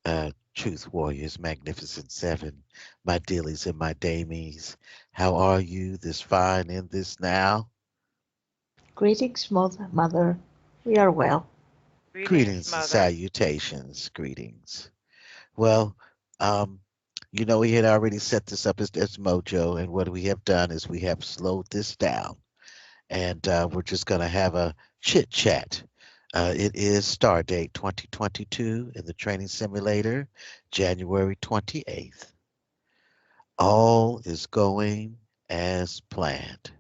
Truth Warriors, Magnificent Seven, my dillies and my damies. How are you this fine in this now? Greetings, mother. We are well. Greetings, Greetings and Mother. salutations. Greetings. Well, um, we had already set this up as Mojo, and what we have done is we have slowed this down, and we're just going to have a chit chat. It is Stardate 2022 in the training simulator, January 28th. All is going as planned,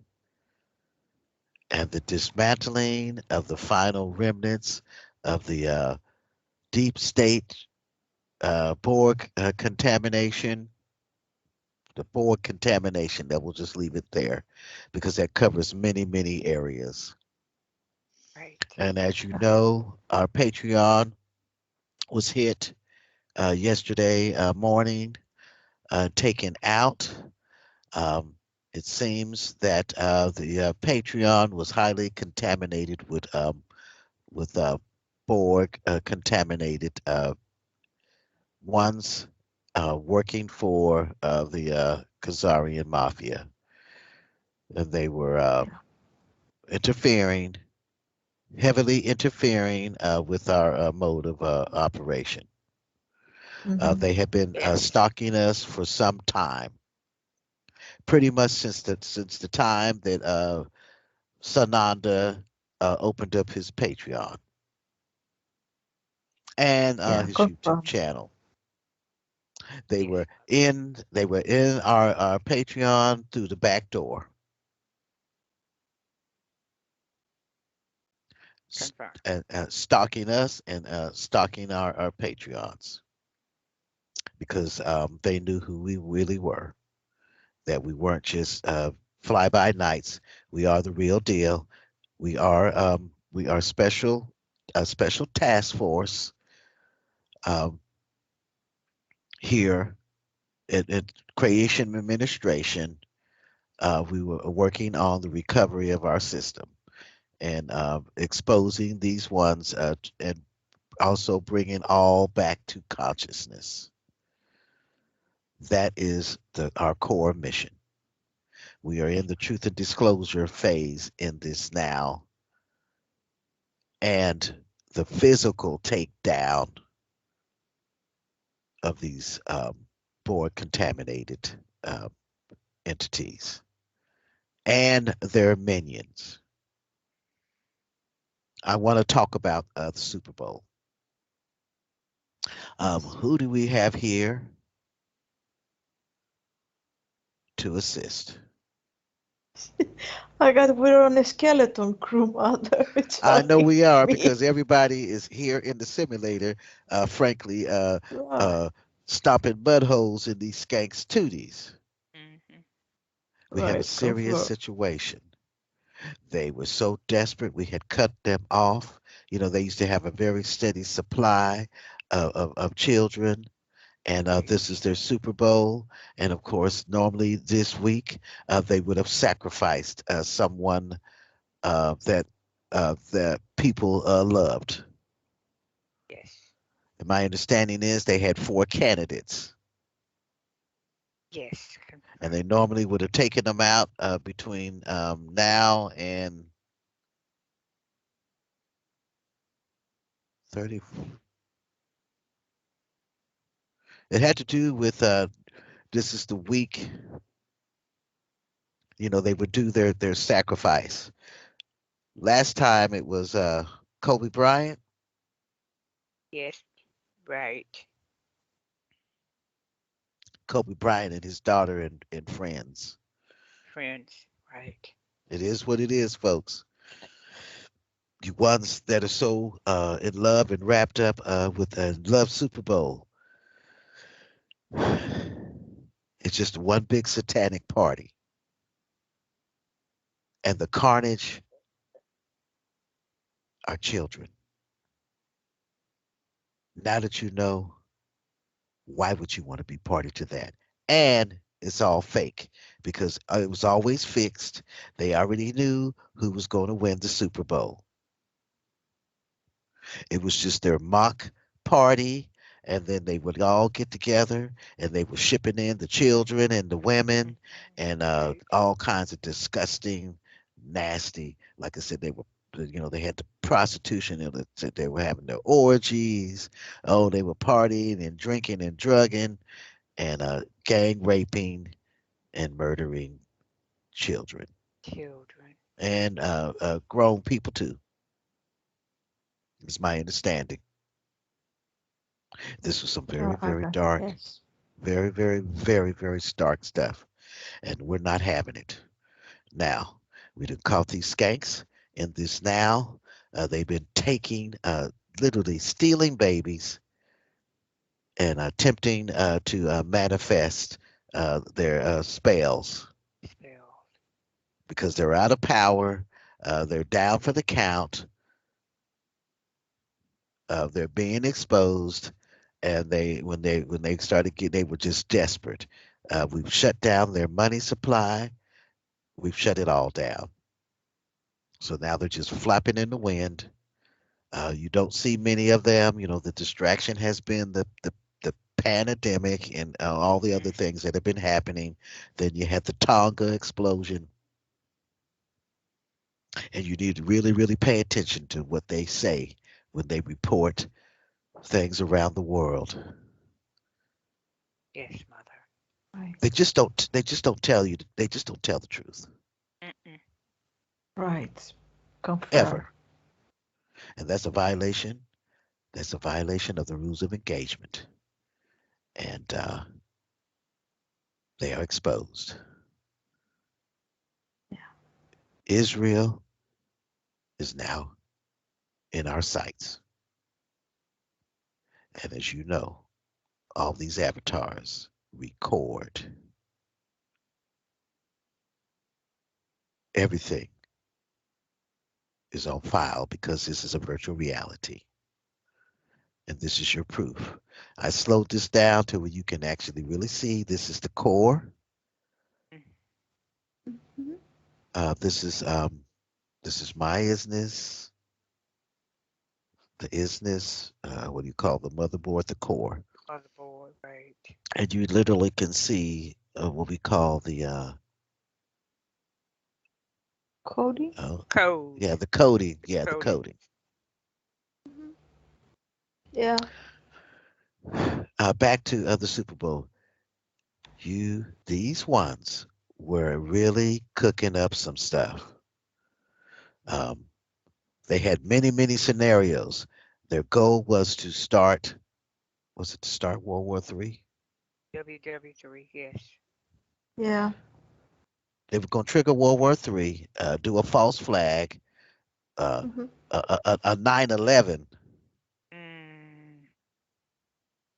and the dismantling of the final remnants of the deep state Borg contamination, the Borg contamination, that we'll just leave it there because that covers many, many areas. Right. And as you know, our Patreon was hit yesterday morning, taken out. Um, it seems that the Patreon was highly contaminated with Borg contaminated ones working for the Khazarian mafia, and they were Yeah. interfering, heavily interfering with our mode of operation. Mm-hmm. They have been Yes. stalking us for some time, pretty much since the time that Sananda opened up his Patreon and Yeah, his YouTube confirmed. channel. Yes. They were in our Patreon through the back door, s- Confirmed. and stalking us and stalking our Patreons because they knew who we really were. That we weren't just fly by nights. We are the real deal. We are special, a special task force um, here at Creation Administration. We were working on the recovery of our system and exposing these ones and also bringing all back to consciousness. That is our core mission. We are in the truth and disclosure phase in this now, and the physical takedown of these Borg contaminated uh, entities and their minions. I want to talk about the Super Bowl. Yes. Who do we have here to assist? I got we're on a skeleton crew, mother. It's I know only we are me. because everybody is here in the simulator, frankly, Right. uh, stopping mud holes in these skanks tooties. Hmm. We have a Right, serious confirmed. situation. They were so desperate, we had cut them off. They used to have a very steady supply of children, and this is their Super Bowl. And of course, normally this week, they would have sacrificed someone that people loved. Yes. And my understanding is they had four candidates, Yes. and they Confirmed. normally would have taken them out between now and 30. It had to do with this is the week, they would do their sacrifice. Last time it was Kobe Bryant, Yes. Right. Kobe Bryant and his daughter and friends. Friends. Right. It is what it is, folks. You ones that are so in love and wrapped up with love Super Bowl. It's just one big satanic party, and the carnage are children. Now that you know, why would you want to be party to that? And it's all fake because it was always fixed. They already knew who was going to win the Super Bowl. It was just their mock party, and then they would all get together and they were shipping in the children and the women and Right. all kinds of disgusting, nasty. Like I said, they were. They had the prostitution. They were having their orgies. Oh, they were partying and drinking and drugging and gang raping and murdering children Children. and grown people too. Is my understanding. This was some very, Oh, I very got dark, yes. very, very, very, very stark stuff, and we're not having it now. We done caught these skanks in this now. They've been taking, literally stealing babies and attempting to manifest their spells Spelled. because they're out of power. They're down for the count. They're being exposed, and when they started getting, they were just desperate. We've shut down their money supply. We've shut it all down. So now they're just flapping in the wind. You don't see many of them. The distraction has been the pandemic and all the other Mm-hmm. things that have been happening. Then you had the Tonga explosion, and you need to really, really pay attention to what they say when they report things around the world. Yes, mother. Right. They just don't tell you. They just don't tell the truth Mm-mm. Right. Confirm. ever, and that's a violation. That's a violation of the rules of engagement, and they are exposed. Yeah. Israel is now in our sights, and as you know, all these avatars record everything is on file because this is a virtual reality, and this is your proof. I slowed this down to where you can actually really see this is the core. Mhm. This is my isness, the isness. What do you call the motherboard? The core, Motherboard. Right. and you literally can see what we call the Cody? uh, Code. yeah, the coding. The Yeah, the coding. coding. Mhm. Yeah. Back to the Super Bowl. These ones were really cooking up some stuff. Um, they had many, many scenarios. Their goal was to start. Was it to start World War III? WW3. Yes. Yeah. They were going to trigger World War III, do a false flag, uh, Mhm. a 9/11 Mm.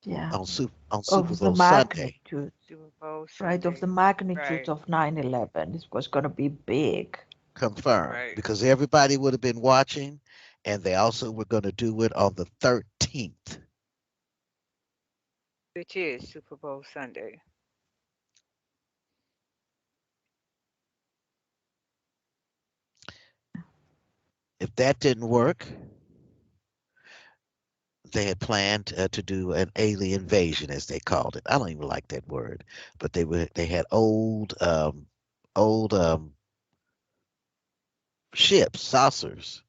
Yeah. on Super Of the Bowl Sunday. magnitude, Super Bowl right? Of the Sunday. magnitude Right. of 9/11. This was going to be big. Confirmed Right. because everybody would have been watching, and they also were going to do it on the 13th. Which is Super Bowl Sunday. If that didn't work, they had planned to do an alien invasion, as they called it. I don't even like that word, but they had old ships, saucers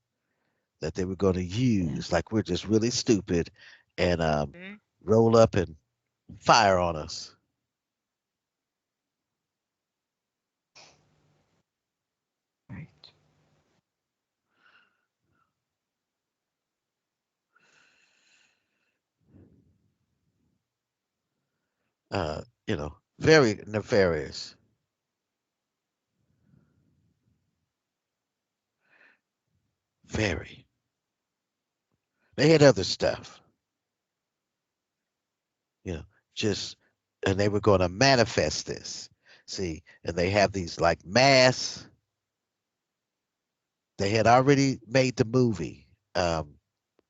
that they were going to Yeah. use. Like we're just really stupid, and Hmm. roll up and fire on us. Right. Very nefarious. Very. They had other stuff, you know, just, and they were going to manifest this. See, and they have these like mass. They had already made the movie.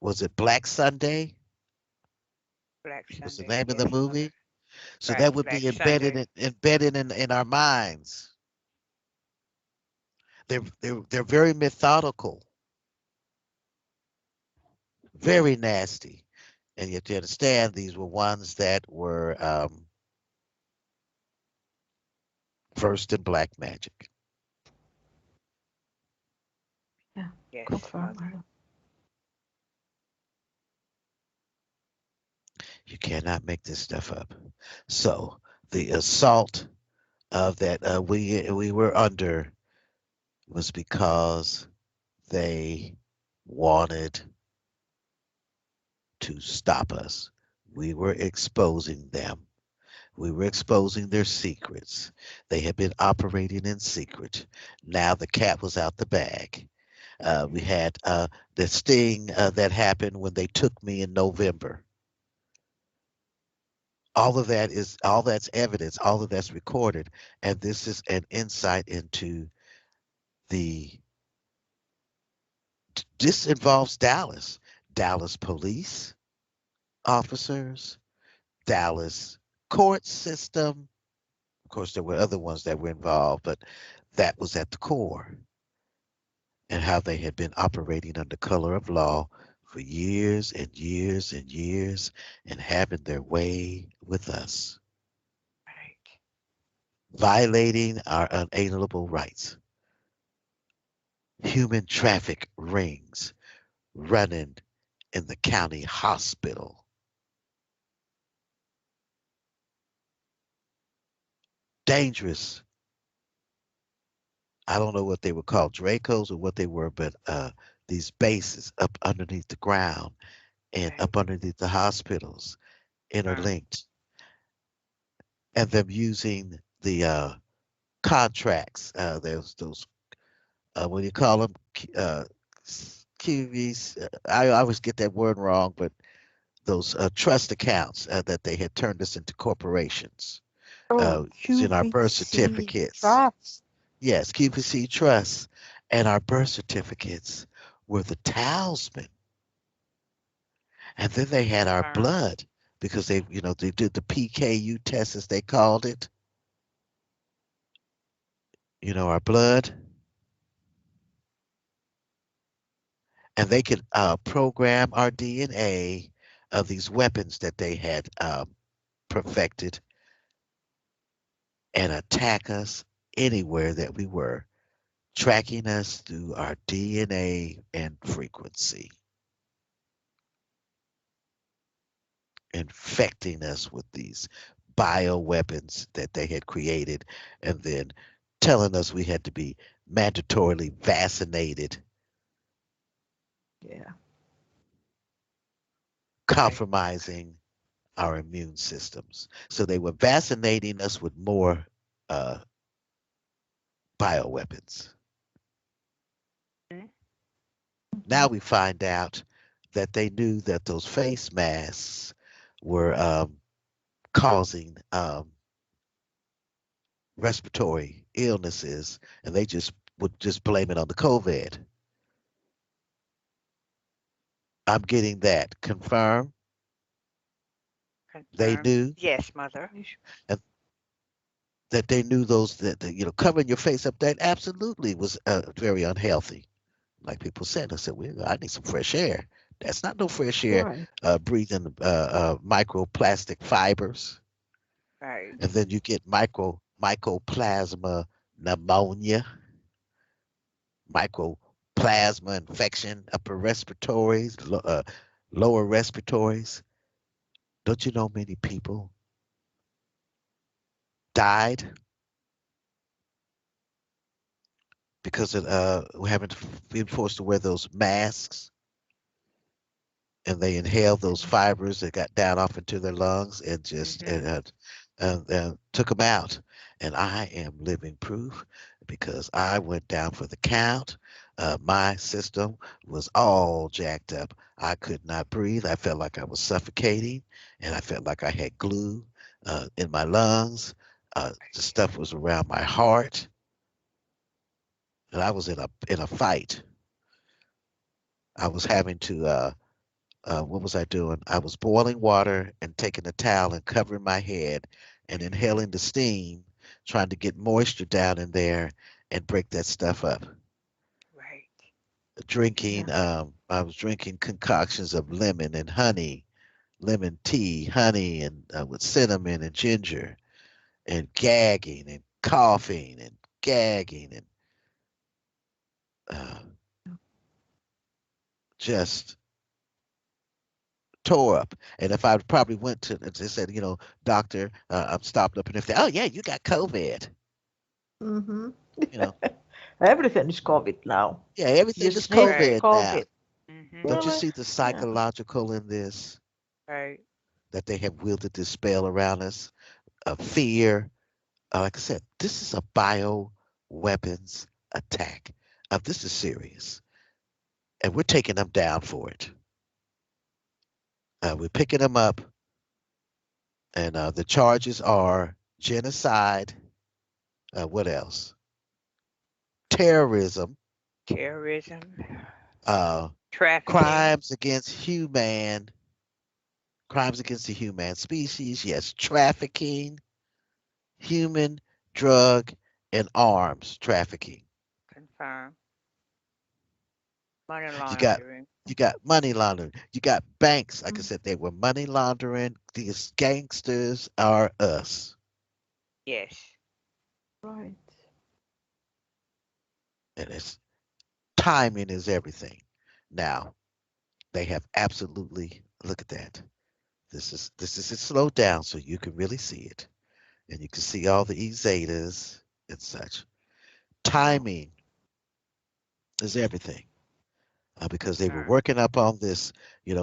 Was it Black Sunday? Black Was the Sunday. name of the Yes, mother. movie? So Right. that would Black be embedded Sunday. in our minds. They're very methodical, very nasty. And you have to understand these were ones that were versed in black magic. Yeah. Yes, Confirm, mother. madam. You cannot make this stuff up. So the assault that we were under was because they wanted to stop us. We were exposing them. We were exposing their secrets. They had been operating in secret. Now the cat was out the bag. We Mm-hmm. had the sting that happened when they took me in November. All that's evidence, all of that's recorded. And this is an insight into the this involves Dallas police officers, Dallas court system. Of course, there were other ones that were involved, but that was at the core, and how they had been operating under color of law for years and years and years and having their way with us, Right. violating our unalienable rights. Human traffic rings running in the county hospital. Dangerous. I don't know what they were called, Dracos or what they were, but these bases up underneath the ground and Right. up underneath the hospitals, Uh, interlinked, and them using the contracts. There's those, what do you call them? QVs. I always get that word wrong, but those trust accounts that they had turned us into corporations Oh, using our birth QVC certificates. trust. Yes, QVC trusts, and our birth certificates were the talisman. And then they had our confirmed. blood because they did the PKU test as they called it. Our blood, and they could program our DNA of these weapons that they had perfected and attack us anywhere that we were, tracking us through our DNA and frequency, infecting us with these bioweapons that they had created, and then telling us we had to be mandatorily vaccinated, Yeah. Right. compromising our immune systems. So they were vaccinating us with more uh, bioweapons. Mm-hmm. Now Mhm. we find out that they knew that those face masks were causing respiratory illnesses, and they just would just blame it on the COVID. I'm getting that confirmed. They Confirmed. knew, Yes, mother. You should- and that they knew those that covering your face up, that absolutely was very unhealthy. Like people said, I said, well, I need some fresh air. That's not no fresh air. Right. Breathing microplastic fibers, Right. and then you get mycoplasma pneumonia, mycoplasma infection, upper respiratories, lower respiratories. Don't you know many people died because of having to being forced to wear those masks, and they inhaled those Yeah. fibers that got down off into their lungs and just Mm-hmm. took them out. And I am living proof because I went down for the count. My system was all jacked up. I could not breathe. I felt like I was suffocating, and I felt like I had glue in my lungs. The stuff was around my heart, and I was in a fight. I was having to what was I doing? I was boiling water and taking a towel and covering my head and Mm-hmm. inhaling the steam, trying to get moisture down in there and break that stuff up. Right. Drinking, Yeah. I was drinking concoctions of lemon and honey lemon tea, honey, and with cinnamon and ginger, and gagging and coughing and gagging and uh, just tore up. And if I probably went to, they said, doctor, I'm stopped up, and if they, oh yeah, you got COVID, Mm-hmm. you know, Everything is COVID now. yeah, You everything is sneeze, Right. COVID now. COVID. Mhm. Don't you Really? see the Yeah. psychological in this Right. that they have wielded this spell around us of fear? Like I said, this is a bio weapons attack. This is serious, and we're taking them down for it. We're picking them up, and the charges are genocide. What else? Terrorism, Terrorism, uh, trafficking, crimes against human, crimes against the human species. Yes, trafficking, human, drug, and arms trafficking. confirm, money You got laundering. you got money laundering. You got banks. Like I Mm. said, they were money laundering. These gangsters are us, Yes. Right. and it's timing is everything. Now they have absolutely look at that. This is it slowed down so you can really see it, and you can see all the E zetas and such. Wow. Timing is everything. Because they were Confirm. working up on this,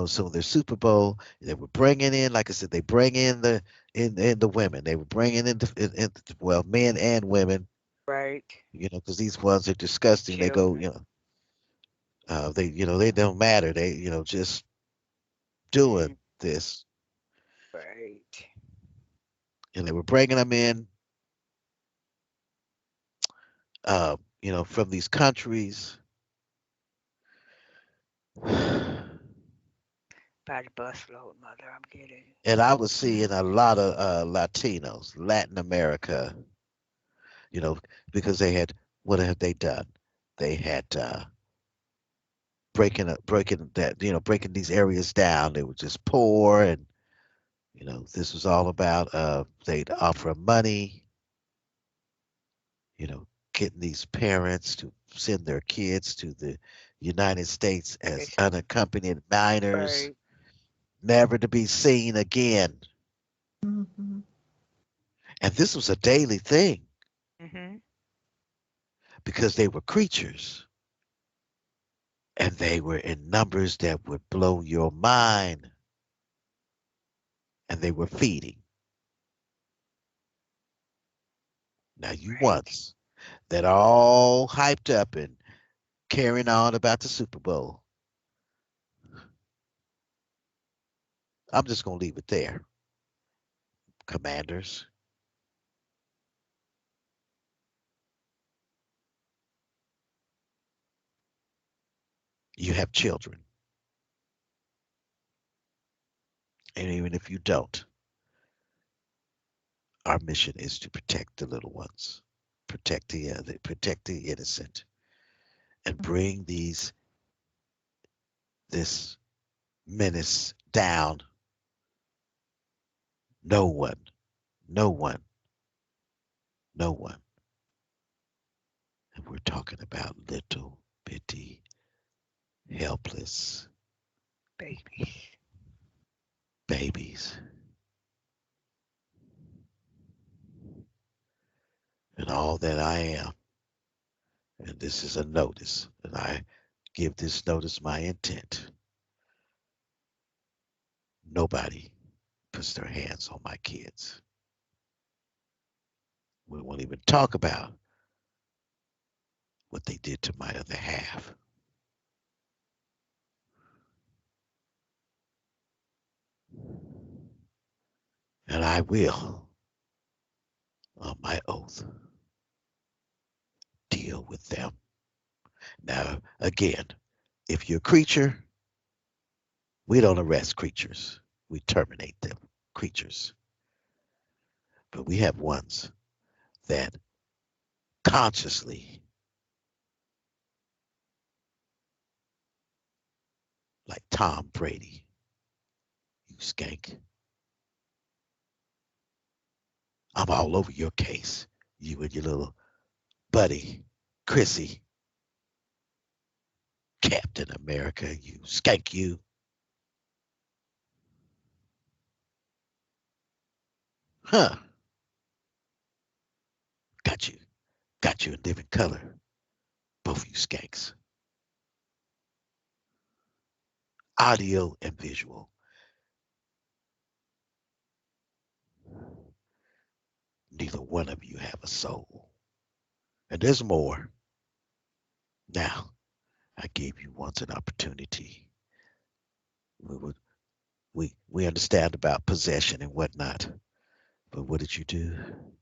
so their Super Bowl, they were bringing in, like I said, they bring in in the women. They were bringing in well, men and women, Right. because these ones are disgusting. They go, Children. they don't matter. They, just doing Mm. this, Right. and they were bringing them in, from these countries. By the busload, mother. I'm getting. And I was seeing Yeah. a lot of Latinos, Latin America, you know, because what had they done? They had breaking these areas down. They were just poor, and this was all about they'd offer money, you know, getting these parents to send their kids to the United States as It's unaccompanied minors, right. never to be seen again. Mm-hmm. And this was a daily thing Mhm. because they were creatures and they were in numbers that would blow your mind, and they were feeding. Now, you Right. ones that are all hyped up and carrying on about the Super Bowl, I'm just going to leave it there. Commanders, you have children. And even if you don't, our mission is to protect the little ones, protect the innocent, and bring this menace down. No one, no one, no one. And we're talking about little bitty, helpless Babies. babies. And all that I am. And this is a notice. And I give this notice my intent. Nobody puts their hands on my kids. We won't even talk about what they did to my other half. And I will, on my oath, deal with them. Now, again, if you're a creature, we don't arrest creatures, we terminate them, creatures. But we have ones that consciously, like Tom Brady, you skank. I'm all over your case. You and your little buddy, Chrissy, Captain America, you skank you. Huh. Got you. Got you in living color. Both of you skanks. Audio and visual. Neither one of you have a soul. And there's more. Now, I gave you once an opportunity. We would we understand about possession and whatnot. But what did you do?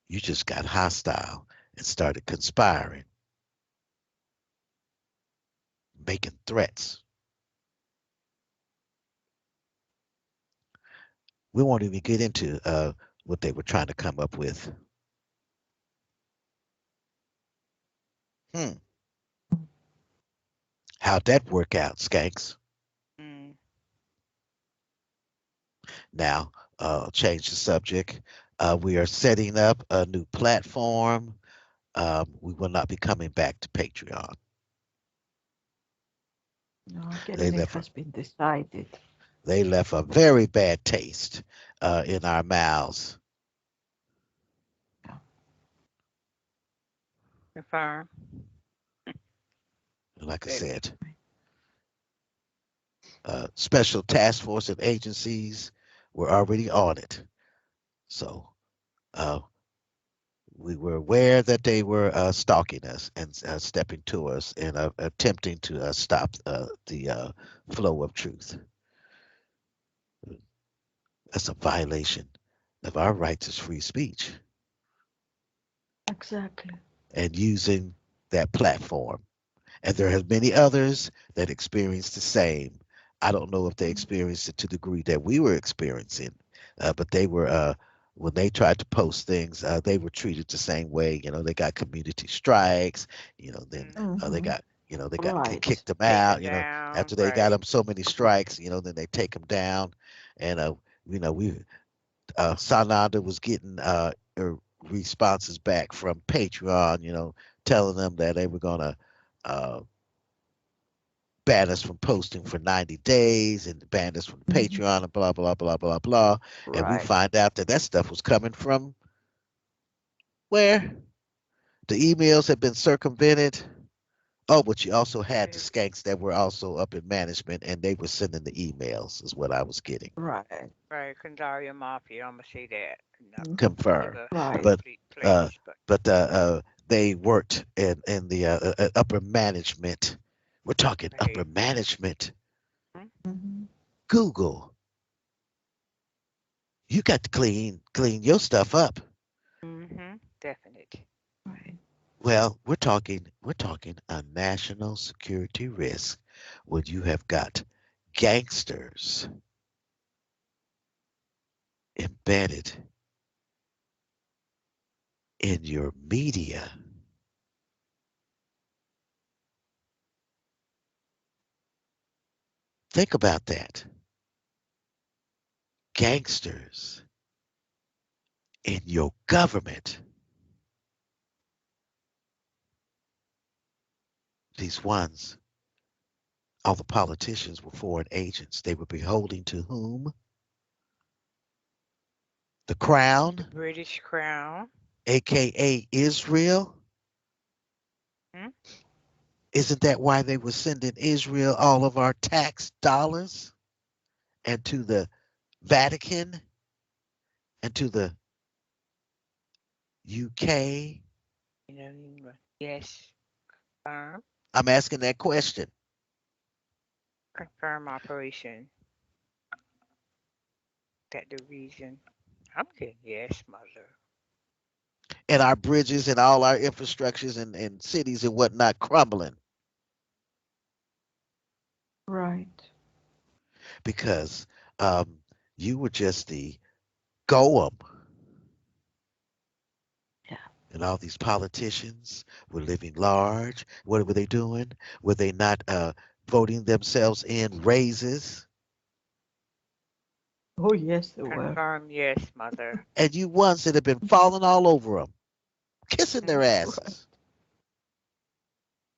You just got hostile and started conspiring, making threats. We won't even get into what they were trying to come up with. Hmm. How'd that work out, Skanks? Mm. Now, change the subject. We are setting up a new platform. We will not be coming back to Patreon. No, They again, it left has been decided. they left a very bad taste in our mouths. Yeah. Confirm. Like I Baby. said, special task force and agencies were already on it. So uh, we were aware that they were stalking us and stepping to us and attempting to stop the flow of truth. That's a violation of our rights as free speech Exactly. and using that platform. And there are many others that experienced the same. I don't know if they Mm. experienced it to the degree that we were experiencing, but they were when they tried to post things, they were treated the same way. You know, they got community strikes. You know, then Mm. they Hmm. got they Right. kicked them Taken out. You know, down. after they got Right. them so many strikes, you know, then they take them down, and we Sananda was getting responses back from Patreon. You know, telling them that they were gonna. Uh, ban us from posting for 90 days and ban us from Hmm. Patreon and blah, blah, blah, blah, blah. And we Right. find out that that stuff was coming from where? The emails had been circumvented. Oh, but you also had the Baby. skanks that were also up in management and they were sending the emails, is what I was getting. Right. Right. Kandaria Mafia. I'm gonna say that. Not Hmm. Confirmed. nigga Right. But, complete uh, place, but they worked in the upper management. We're talking upper right. management. Hmm. Google, you got to clean your stuff up. Mm-hmm. Definite. Right. Well, we're talking a national security risk when you have got gangsters embedded in your media. Think about that. Gangsters in your government. These ones, all the politicians were foreign agents. They were beholding to whom? The The crown, British Crown. aka Israel. Hmm? Isn't that why they were sending Israel all of our tax dollars and to the Vatican and to the UK? Yes. Confirm. I'm asking that question. Confirm operation. That the reason. I'm good. Yes, mother. And our bridges and all our infrastructures and cities and whatnot crumbling Right. because um, you were just the goem. Yeah. And all these politicians were living large. What were they doing? Were they not voting themselves in raises? Oh, yes, they were. Confirm, yes, mother. And you ones that have been falling all over them, kissing Mm, their Right. asses.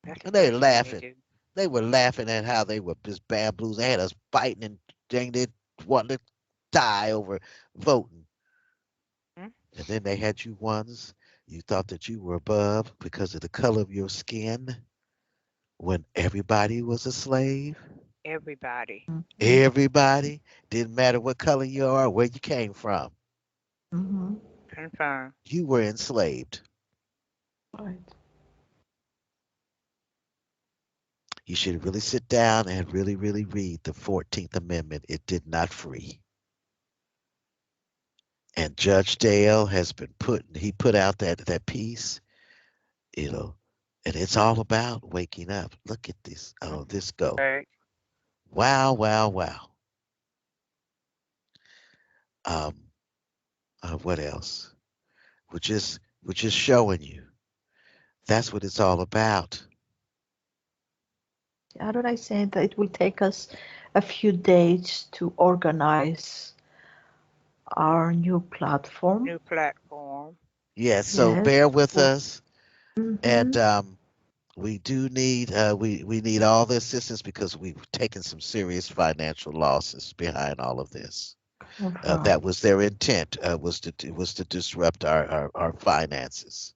that's the And they first thing they laughing. do. They were laughing at how they were just bamboozled. They had us fighting and dang, they wanted to die over voting. Mm, And then they had you ones, you thought that you were above because of the color of your skin when everybody was a slave. everybody. Mm-hmm. Everybody, didn't matter what color you are, where you came from. Mm-hmm. Confirm. You were enslaved. Right. You should really sit down and really, really read the 14th Amendment. It did not free. And Judge Dale has been he put out that piece, you know, and it's all about waking up. Look at this. Mm, Oh, this go. right. Wow, wow, wow. Um, what else? We're just showing you. That's what it's all about. Aren't I saying that it will take us a few days to organize our new platform? New platform. Yes, so Yes. bear with For, us. And mm-hmm. we do need we need all the assistance because we've taken some serious financial losses behind all of this. Confirm. That was their intent, was to disrupt our finances.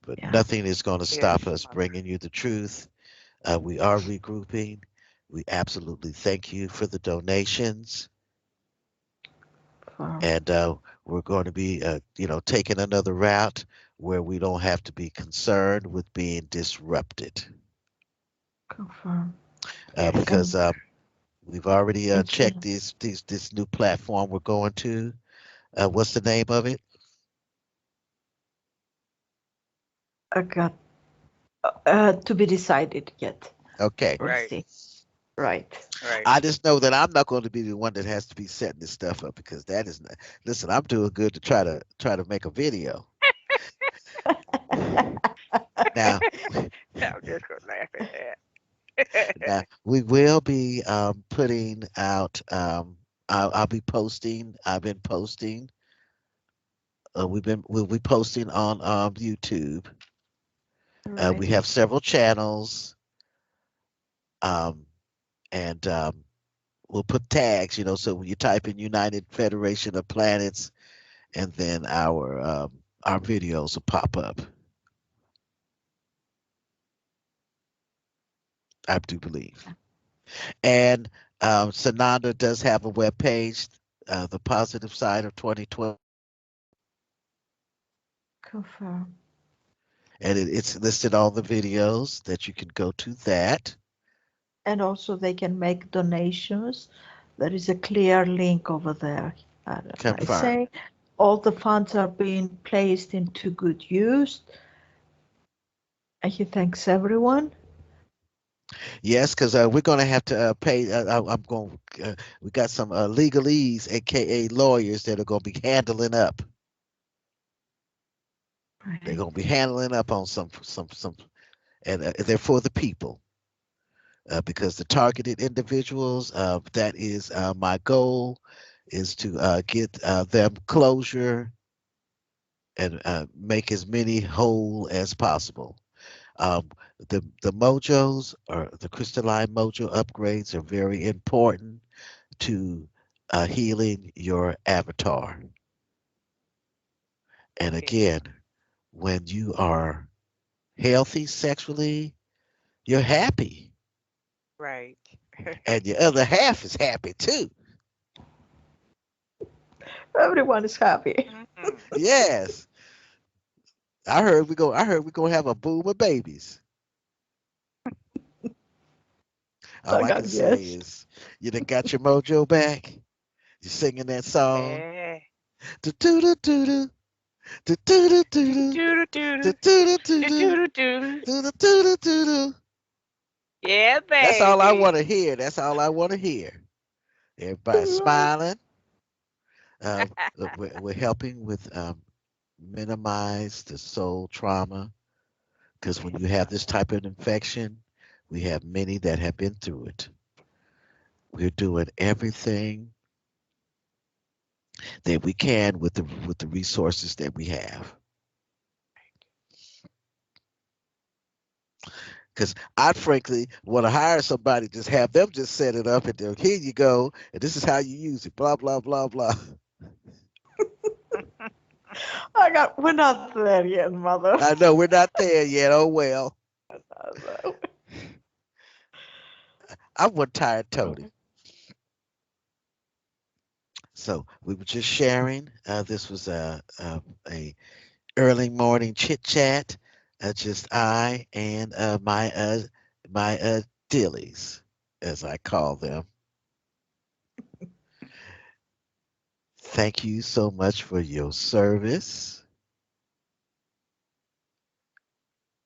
But Yeah. nothing is going to Yes, stop us mother. bringing you the truth. We are regrouping. We absolutely thank you for the donations, Confirm. and we're going to be taking another route where we don't have to be concerned with being disrupted. Confirm. Yes, Because And mother. we've already instead, checked this new platform we're going to. What's the name of it? I got to be decided yet. Okay. We'll Right. see. Right. Right. I just know that I'm not going to be the one that has to be setting this stuff up because that is not. Listen, I'm doing good to try to make a video. Now, I'm just gonna laugh at that. now we will be putting out. I'll be posting. I've been posting. We'll be posting on YouTube. We Right. have several channels. Um, and we'll put tags, so when you type in United Federation of Planets, and then our videos will pop up. I do believe. And Sananda does have a web page, the positive side of 2012, Confirm. and it's listed all the videos that you can go to that. And also they can make donations. There is a clear link over there. I Confirm. say all the funds are being placed into good use. And he thanks everyone. Yes, because we're going to have to pay. I'm going. We got some legalese, aka lawyers, that are going to be handling up. They're Right. going to be handling up on some, and they're for the people. Because the targeted individuals, that is my goal, is to get them closure and make as many whole as possible. Um, the mojos or the crystalline mojo upgrades are very important to healing your avatar. And Yes. again, when you are healthy sexually, you're happy, Right. and your other half is happy too. Everyone is happy. Mhm. Yes, I heard we go. I heard we gonna have a boom of babies. All I I can got say yes. is, you done got your mojo back. You singing that song. Yeah. Do do do do do do do Do do do do do do do do do do do. do do do. Yeah, That's all I want baby. to hear. That's all I want to hear. Everybody smiling. Uh, we're helping with minimize the soul trauma because when Yes, you have this mother. type of infection, we have many that have been through it. We're doing everything. that we can with the resources that we have. Because I frankly want to hire somebody, just have them just set it up, and then here you go, and this is how you use it. Blah blah blah blah. We're not there yet, mother. I know we're not there yet. Oh well, I'm one tired Tony. So we were just sharing. This was a early morning chit chat. Just I and my dillies, as I call them. Thank you so much for your service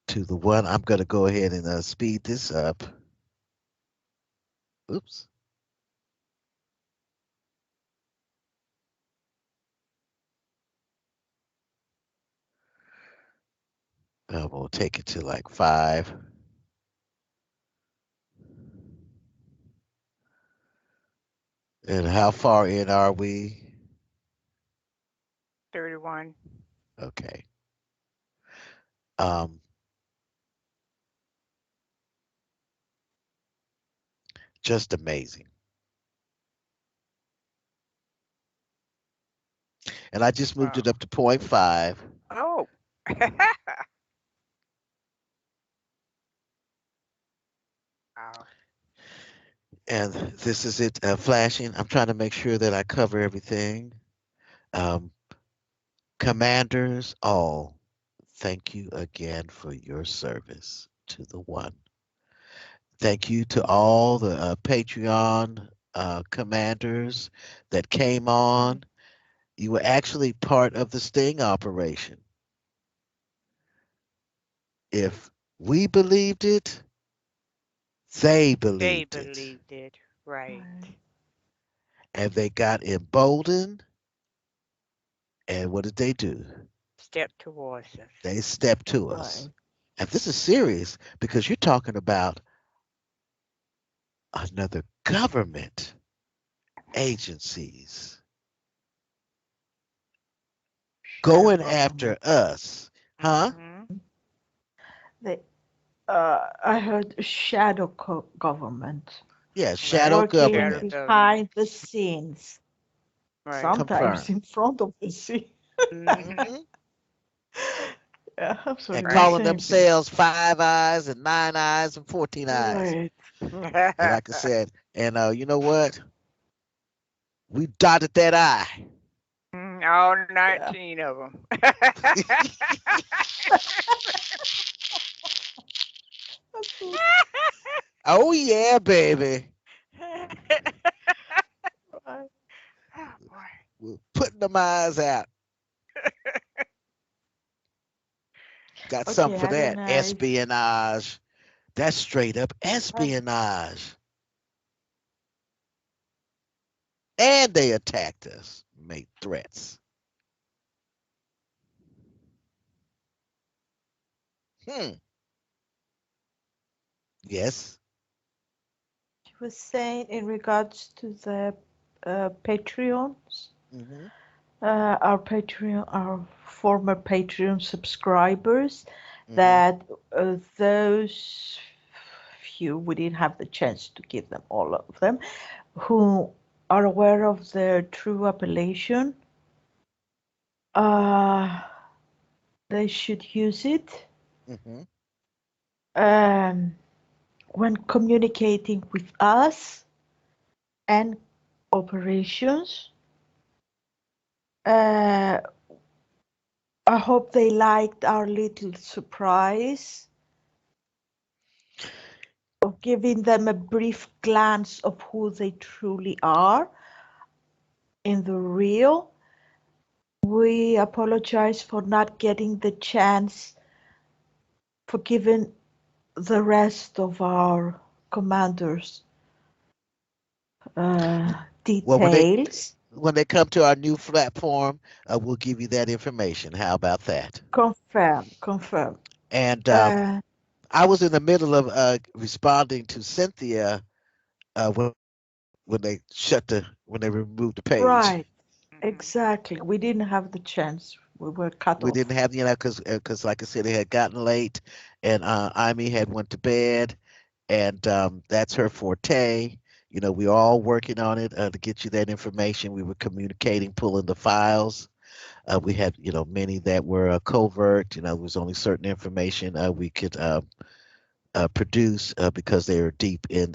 to the one. I'm going to go ahead and speed this up. Oops. We'll take it to like 5. And how far in are we? 31. Okay. Um, just amazing. And I just moved Wow. it up to point 0.5. Oh. Wow. And this is it flashing. I'm trying to make sure that I cover everything. Um, Commanders all, thank you again for your service to the one. Thank you to all the Patreon commanders that came on. You were actually part of the sting operation. If we believed it, they They believed it. believed it. Right. And they got emboldened. And what did they do? Step towards us. They stepped to us. Right. And this is serious because you're talking about another government agencies Shadow going after government. us. Huh? Mm-hmm. They, I heard shadow government Yeah, Right. shadow working Shadow government. government. behind the scenes, Right. sometimes Confirmed. in front of the scene. Mm-hmm. Hmm. Yeah, And absolutely Right. calling insane thing. themselves 5 eyes and 9 eyes and 14 eyes. Right. And like I said, and you know what? We dotted that I. All Yeah. 19 of them. Absolutely. Oh yeah, baby. Oh Right. boy. We're putting them eyes out. Got something Okay, for I don't that. know if Espionage. That's straight up uh, espionage. And they attacked us, made threats. Hmm. Yes. she was saying in regards to the Patreons, Hmm. our former Patreon subscribers, Hmm. that those few, we didn't have the chance to give them all of them, who are aware of their true appellation, uh, they should use it Hmm. um, when communicating with us and operations. Uh, I hope they liked our little surprise of giving them a brief glance of who they truly are in the real. We apologize for not getting the chance for giving the rest of our commanders Well, details. when they come to our new platform, we'll give you that information. How about that? Confirm, confirm. And Uh, I was in the middle of responding to Cynthia when they removed the page. right. Mhm. Exactly. We didn't have the chance. We were cut We didn't off. have, because like I said, it had gotten late, and Amy had went to bed, and that's her forte. We were all working on it to get you that information. We were communicating, pulling the files. We had, many that were covert. There was only certain information we could produce because they were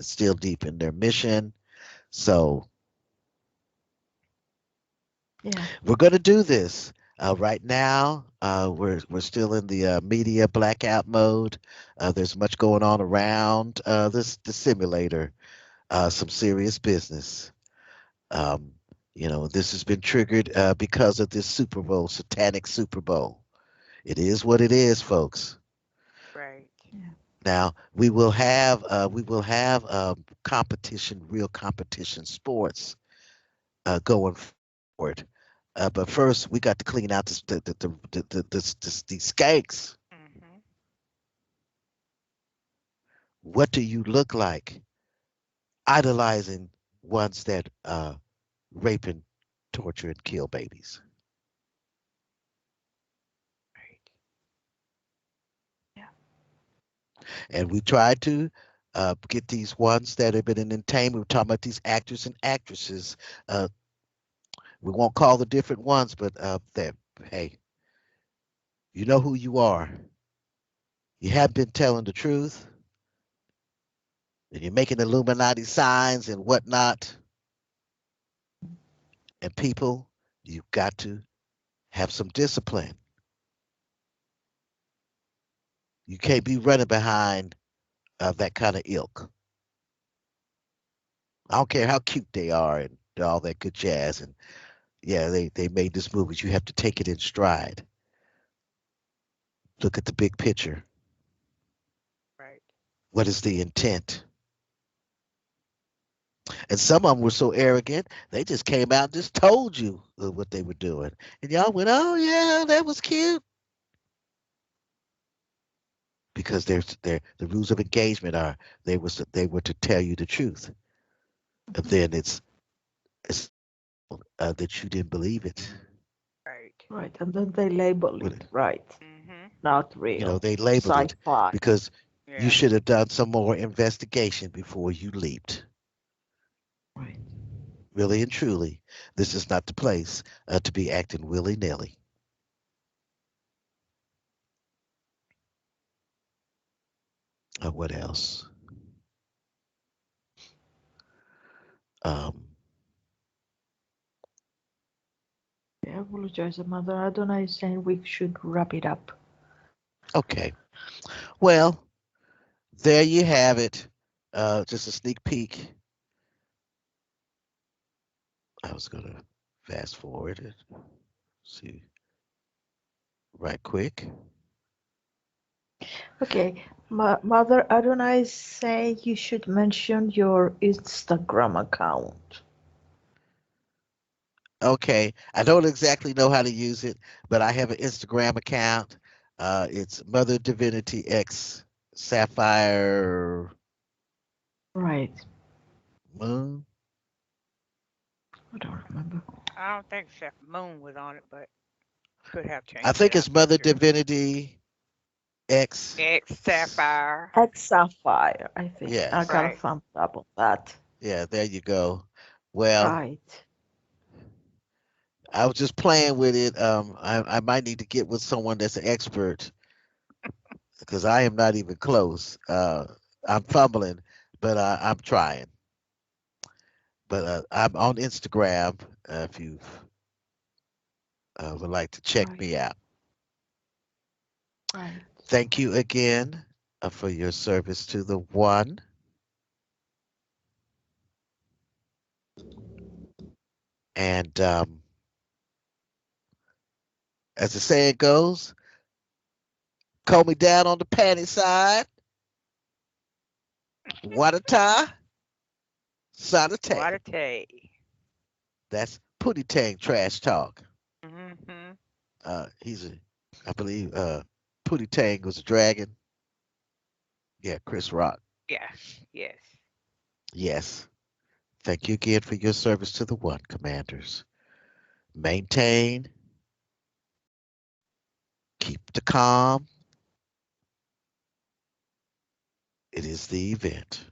still deep in their mission. So Yeah. we're going to do this. Right now, we're still in the media blackout mode. There's much going on around the simulator. Some serious business. Um, this has been triggered because of this Super Bowl, satanic Super Bowl. It is what it is, folks. Right. Yeah. Now we will have competition, real competition sports going forward. But first, we got to clean out these skanks. Mhm. What do you look like idolizing ones that rape and torture and kill babies? Right. Yeah. And we tried to get these ones that have been in entertainment. We're talking about these actors and actresses. Uh, we won't call the different ones, but that hey, you know who you are. You have been telling the truth, and you're making Illuminati signs and whatnot. And people, you've got to have some discipline. You can't be running behind that kind of ilk. I don't care how cute they are and all that good jazz. And yeah, they made this movie. But you have to take it in stride. Look at the big picture. Right. What is the intent? And some of them were so arrogant, they just came out and just told you what they were doing. And y'all went, oh, yeah, that was cute. Because the rules of engagement are they were to tell you the truth. And Mhm. then it's that you didn't believe it. Right. Right. And then they label What- it, right. Mhm. Not real. They labeled it Sci-fi. because you Yeah. should have done some more investigation before you leaped. Right. Really and truly, this is not the place to be acting willy nilly. What else? Um, I apologize, Mother Adonai is saying we should wrap it up. okay. Well, there you have it. Just a sneak peek. I was gonna fast forward it. See right quick. Okay. Mother Adonai is saying you should mention your Instagram account. Okay. I don't exactly know how to use it, but I have an Instagram account. It's Mother Divinity X Sapphire Right. Moon. I don't remember. I don't think Chef Moon was on it, but could have I changed it. think I'm it's not Mother sure. Divinity X. X Sapphire. X Sapphire, I think. I Yes. got a Right. thumbs up on that. Yeah, there you go. Well, Right. I was just playing with it. I might need to get with someone that's an expert because I am not even close. I'm fumbling, but I'm trying. But I'm on Instagram if you would like to check Right. me out. Right. Thank you again for your service to the one. And as the saying goes, call me down on the panty side, water tie, sada What a tay. tay. That's Pootie Tang trash talk. Mhm. He's I believe, Pootie Tang was a dragon. Yeah, Chris Rock. Yeah. Yes. Yes. Thank you again for your service to the one, commanders. Maintain, keep the calm. It is the event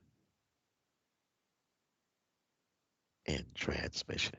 in transmission.